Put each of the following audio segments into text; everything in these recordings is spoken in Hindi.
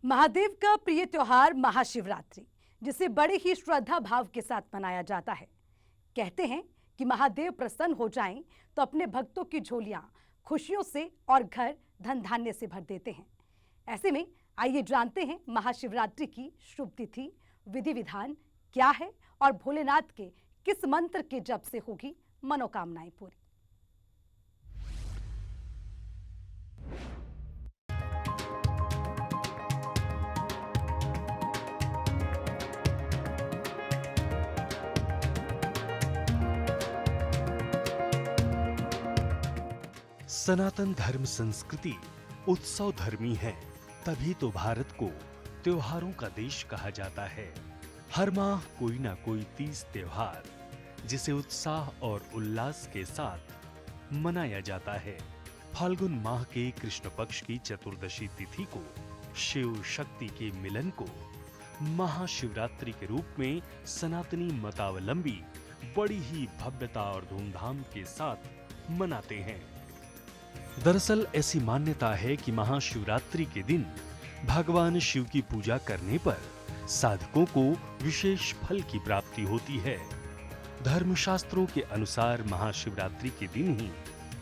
महादेव का प्रिय त्योहार महाशिवरात्रि, जिसे बड़े ही श्रद्धा भाव के साथ मनाया जाता है। कहते हैं कि महादेव प्रसन्न हो जाएं तो अपने भक्तों की झोलियां खुशियों से और घर धन धान्य से भर देते हैं। ऐसे में आइए जानते हैं महाशिवरात्रि की शुभ तिथि, विधि विधान क्या है और भोलेनाथ के किस मंत्र के जप से होगी मनोकामनाएं पूरी। सनातन धर्म संस्कृति उत्सव धर्मी है, तभी तो भारत को त्योहारों का देश कहा जाता है। हर माह कोई ना कोई तीज त्योहार जिसे उत्साह और उल्लास के साथ मनाया जाता है। फाल्गुन माह के कृष्ण पक्ष की चतुर्दशी तिथि को शिव शक्ति के मिलन को महाशिवरात्रि के रूप में सनातनी मतावलंबी बड़ी ही भव्यता और धूमधाम के साथ मनाते हैं। दरअसल ऐसी मान्यता है कि महाशिवरात्रि के दिन भगवान शिव की पूजा करने पर साधकों को विशेष फल की प्राप्ति होती है। धर्मशास्त्रों के अनुसार महाशिवरात्रि के दिन ही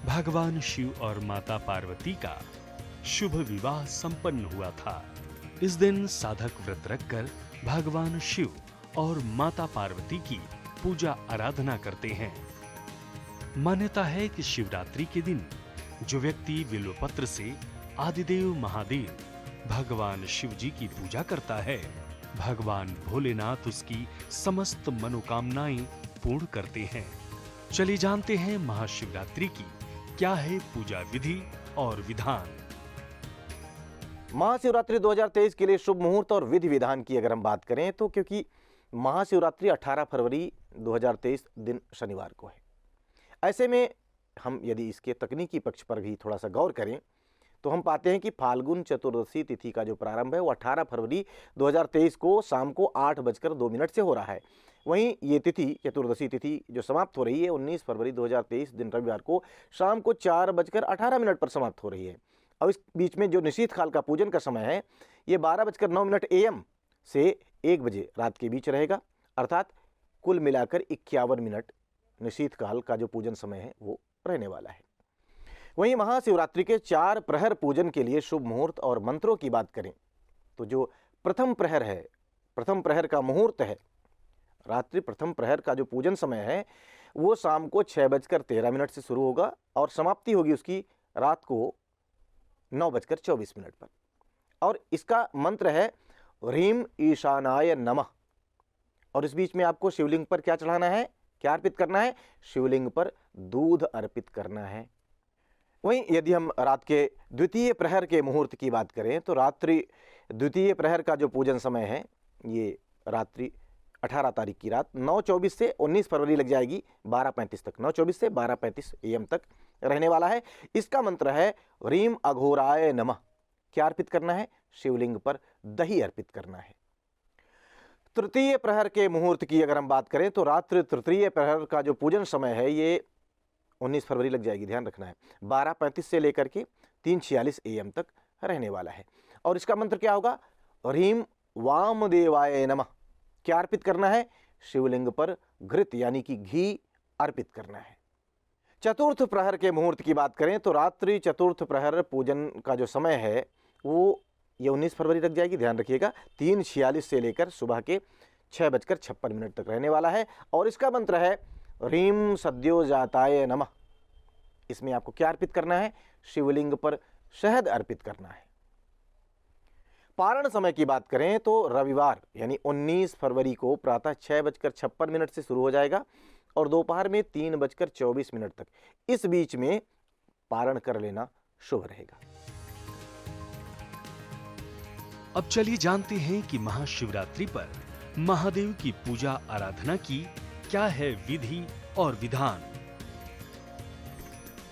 भगवान शिव और माता पार्वती का शुभ विवाह संपन्न हुआ था। इस दिन साधक व्रत रखकर भगवान शिव और माता पार्वती की पूजा आराधना करते हैं। मान्यता है कि शिवरात्रि के दिन जो व्यक्ति बिल्वपत्र से आदिदेव महादेव भगवान शिव जी की पूजा करता है, भगवान भोलेनाथ उसकी समस्त मनोकामनाएं पूर्ण करते हैं। चलिए जानते हैं महाशिवरात्रि की क्या है पूजा विधि और विधान। महाशिवरात्रि 2023 के लिए शुभ मुहूर्त और विधि विधान की अगर हम बात करें तो क्योंकि महाशिवरात्रि 18 फरवरी 2023 दिन शनिवार को है, ऐसे में हम यदि इसके तकनीकी पक्ष पर भी थोड़ा सा गौर करें तो हम पाते हैं कि फाल्गुन चतुर्दशी तिथि का जो प्रारंभ है वो 18 फरवरी 2023 को शाम को 8:02 से हो रहा है। वहीं ये तिथि चतुर्दशी तिथि जो समाप्त हो रही है 19 फरवरी 2023 दिन रविवार को शाम को 4:18 पर समाप्त हो रही है। और इस बीच में जो निशीथ काल का पूजन का समय है ये 12:09 AM से 1 बजे रात के बीच रहेगा, अर्थात कुल मिलाकर 51 मिनट निशीथ काल का जो पूजन समय है वो रहने वाला है। वहीं महाशिवरात्रि के 4 प्रहर पूजन के लिए शुभ मुहूर्त और मंत्रों की बात करें तो जो प्रथम प्रहर है, प्रथम प्रहर का मुहूर्त है, रात्रि प्रथम प्रहर का जो पूजन समय है वो शाम को 6:13 से शुरू होगा और समाप्ति होगी उसकी रात को 9:24 पर। और इसका मंत्र है ह्रीम ईशानाय नमः। और इस बीच में आपको शिवलिंग पर क्या चढ़ाना है, क्या अर्पित करना है? शिवलिंग पर दूध अर्पित करना है। वहीं यदि हम रात के द्वितीय प्रहर के मुहूर्त की बात करें तो रात्रि द्वितीय प्रहर का जो पूजन समय है ये रात्रि 18 तारीख की रात 9:24 से 19 फरवरी लग जाएगी 12:35 तक, 9:24 से 12:35 AM तक रहने वाला है। इसका मंत्र है ह्रीम अघोराय नमः। क्या अर्पित करना है? शिवलिंग पर दही अर्पित करना है। तृतीय प्रहर के मुहूर्त की अगर हम बात करें तो रात्रि तृतीय प्रहर का जो पूजन समय है ये 19 फरवरी लग जाएगी, ध्यान रखना है, 12:35 से लेकर के 3:46 AM तक रहने वाला है। और इसका मंत्र क्या होगा? ह्रीम वामदेवाय नमः। क्या अर्पित करना है? शिवलिंग पर घृत यानी कि घी अर्पित करना है। चतुर्थ प्रहर के मुहूर्त की बात करें तो रात्रि चतुर्थ प्रहर पूजन का जो समय है वो ये 19 फरवरी तक जाएगी, ध्यान रखिएगा, 3:46 से लेकर सुबह के 6:56 तक रहने वाला है। और इसका मंत्र है ह्रीम सद्यो जाताय नमः। इसमें आपको क्या अर्पित करना है? शिवलिंग पर शहद अर्पित करना है। पारण समय की बात करें तो रविवार यानी 19 फरवरी को प्रातः 6:56 से शुरू हो जाएगा और दोपहर में 3:24 तक, इस बीच में पारण कर लेना शुभ रहेगा। अब चलिए जानते हैं कि महाशिवरात्रि पर महादेव की पूजा आराधना की क्या है विधि और विधान।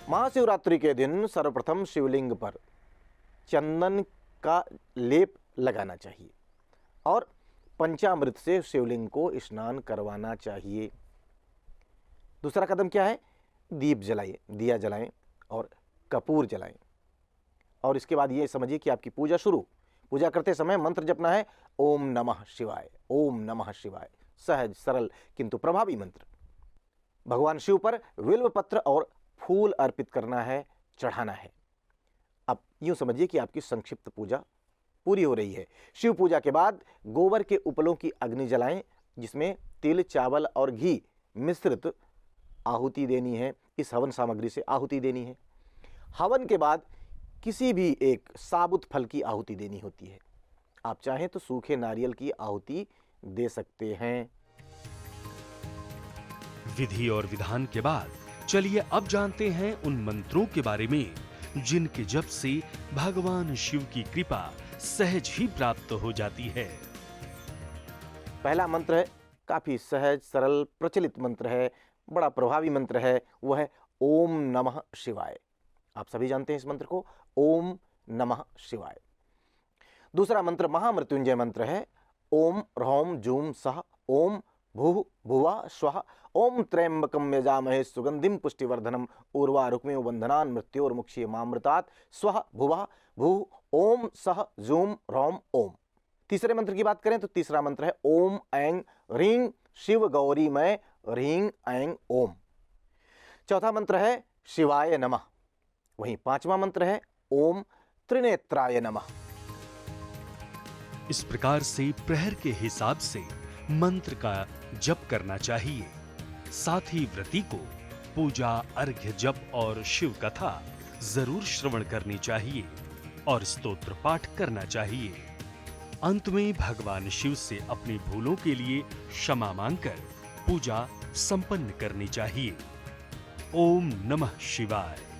महाशिवरात्रि के दिन सर्वप्रथम शिवलिंग पर चंदन का लेप लगाना चाहिए और पंचामृत से शिवलिंग को स्नान करवाना चाहिए। दूसरा कदम क्या है? दीप जलाइए, दिया जलाएं और कपूर जलाएं। और इसके बाद ये समझिए कि आपकी पूजा पूजा करते समय मंत्र जपना है ओम नमः शिवाय, ओम नमः शिवाय। सहज सरल किंतु प्रभावी मंत्र। भगवान शिव पर बिल्व पत्र और फूल अर्पित करना है, चढ़ाना है। अब यूं समझिए कि आपकी संक्षिप्त पूजा पूरी हो रही है। शिव पूजा के बाद गोबर के उपलों की अग्नि जलाएं, जिसमें तिल, चावल और घी मिश्रित आहुति देनी है। इस हवन सामग्री से आहुति देनी है। हवन के बाद किसी भी एक साबुत फल की आहुति देनी होती है। आप चाहें तो सूखे नारियल की आहुति दे सकते हैं। विधि और विधान के बाद चलिए अब जानते हैं उन मंत्रों के बारे में जिनके जप से भगवान शिव की कृपा सहज ही प्राप्त हो जाती है। पहला मंत्र है, काफी सहज सरल प्रचलित मंत्र है, बड़ा प्रभावी मंत्र है, वह है ओम नमः शिवाय। आप सभी जानते हैं इस मंत्र को, ओम नमः शिवाय। दूसरा मंत्र महामृत्युंजय मंत्र है, ओम ह्रौम जूम सः ओम भूः भुवः स्वः ओम त्र्यंबकम यजामहे सुगंधिम पुष्टिवर्धनम उर्वारुकमेव बंधनान् मृत्योर्मुक्षीय मामृतात् स्वः भुवः भूः ओम सः जूम ह्रौम ओम। तीसरे मंत्र की बात करें तो तीसरा मंत्र है ओम ऐं ह्रीं शिव गौरीमय ह्रीं ऐं ओम। चौथा मंत्र है शिवाय नमः। वहीं पांचवा मंत्र है ओम त्रिनेत्राय नमः। इस प्रकार से प्रहर के हिसाब से मंत्र का जप करना चाहिए। साथ ही व्रती को पूजा, अर्घ्य, जप और शिव कथा जरूर श्रवण करनी चाहिए और स्तोत्र पाठ करना चाहिए। अंत में भगवान शिव से अपनी भूलों के लिए क्षमा मांगकर पूजा संपन्न करनी चाहिए। ओम नमः शिवाय।